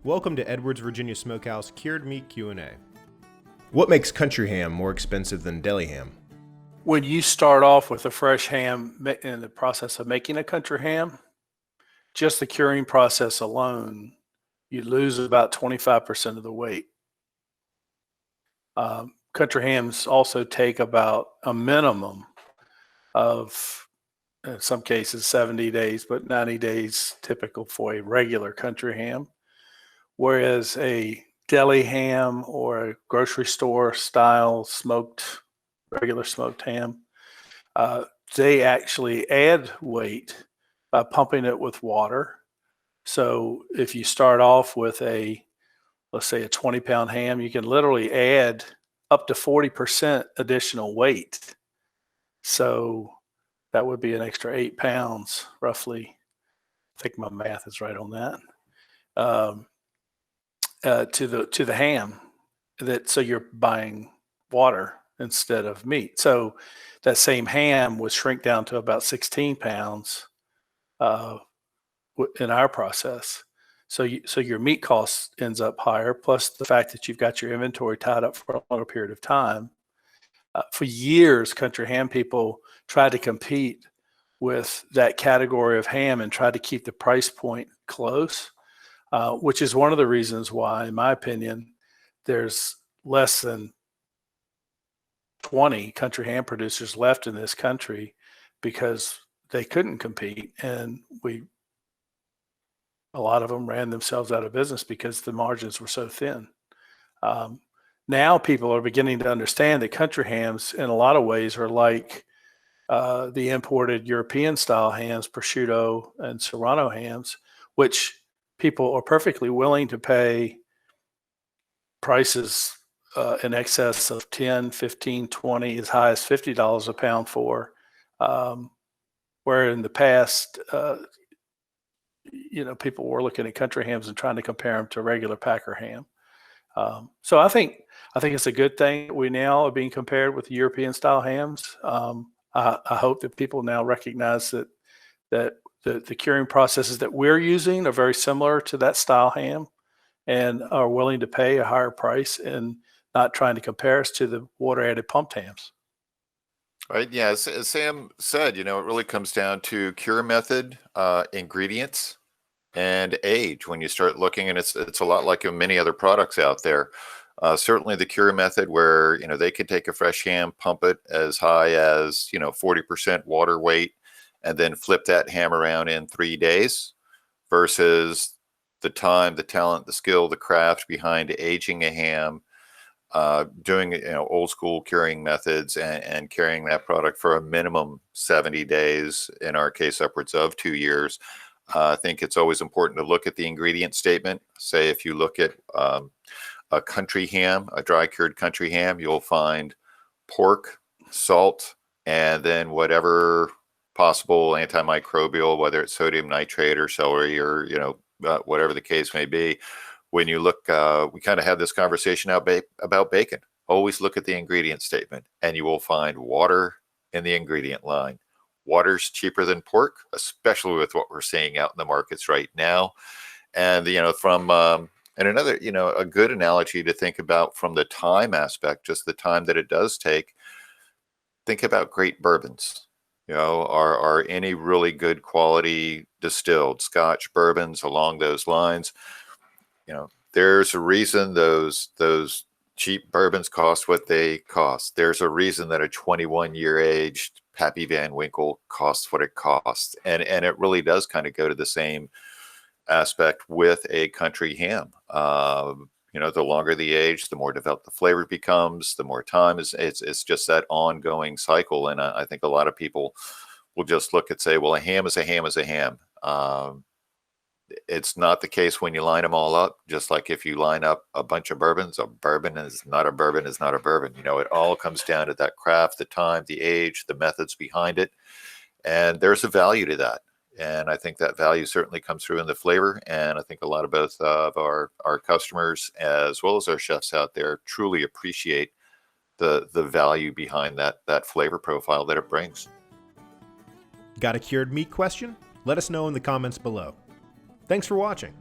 Welcome to Edwards Virginia Smokehouse Cured Meat Q&A. What makes country ham more expensive than deli ham? When you start off with a fresh ham in the process of making a country ham, just the curing process alone, you lose about 25% of the weight. Country hams also take about a minimum of, in some cases, 70 days, but 90 days typical for a regular country ham. Whereas a deli ham or a grocery store style regular smoked ham, they actually add weight by pumping it with water. So if you start off with let's say a 20-pound ham, you can literally add up to 40% additional weight. So that would be an extra 8 pounds, roughly. I think my math is right on that. To the ham. So you're buying water instead of meat. So that same ham would shrink down to about 16 pounds in our process. So your meat cost ends up higher, plus the fact that you've got your inventory tied up for a longer period of time. For years, country ham people tried to compete with that category of ham and tried to keep the price point close, which is one of the reasons why, in my opinion, there's less than 20 country ham producers left in this country because they couldn't compete, and a lot of them ran themselves out of business because the margins were so thin. Now people are beginning to understand that country hams in a lot of ways are like the imported European style hams, prosciutto and serrano hams, which people are perfectly willing to pay prices in excess of 10, 15, 20, as high as $50 a pound for, where in the past, people were looking at country hams and trying to compare them to regular Packer ham. So I think it's a good thing that we now are being compared with European style hams. I hope that people now recognize that the curing processes that we're using are very similar to that style ham and are willing to pay a higher price and not trying to compare us to the water added pumped hams. Right. Yeah. As Sam said, it really comes down to cure method, ingredients, and age. When you start looking, and it's a lot like many other products out there. Certainly the cure method where, they can take a fresh ham, pump it as high as, 40% water weight, and then flip that ham around in 3 days, versus the time, the talent, the skill, the craft behind aging a ham, doing old school curing methods and carrying that product for a minimum 70 days, in our case upwards of 2 years. I think it's always important to look at the ingredient statement. Say if you look at a country ham, a dry cured country ham, you'll find pork, salt, and then whatever possible antimicrobial, whether it's sodium nitrate or celery or whatever the case may be. When you look, we kind of had this conversation about bacon. Always look at the ingredient statement, and you will find water in the ingredient line. Water's cheaper than pork, especially with what we're seeing out in the markets right now. And and another, a good analogy to think about from the time aspect, just the time that it does take. Think about great bourbons. Are any really good quality distilled Scotch bourbons along those lines? There's a reason those cheap bourbons cost what they cost. There's a reason that a 21-year aged Pappy Van Winkle costs what it costs. And it really does kind of go to the same aspect with a country ham. The longer the age, the more developed the flavor becomes, the more time it's just that ongoing cycle. And I think a lot of people will just look and say, well, a ham is a ham is a ham. It's not the case when you line them all up. Just like if you line up a bunch of bourbons, a bourbon is not a bourbon is not a bourbon. It all comes down to that craft, the time, the age, the methods behind it. And there's a value to that. And I think that value certainly comes through in the flavor. And I think a lot of both of our customers, as well as our chefs out there, truly appreciate the value behind that flavor profile that it brings. Got a cured meat question? Let us know in the comments below. Thanks for watching.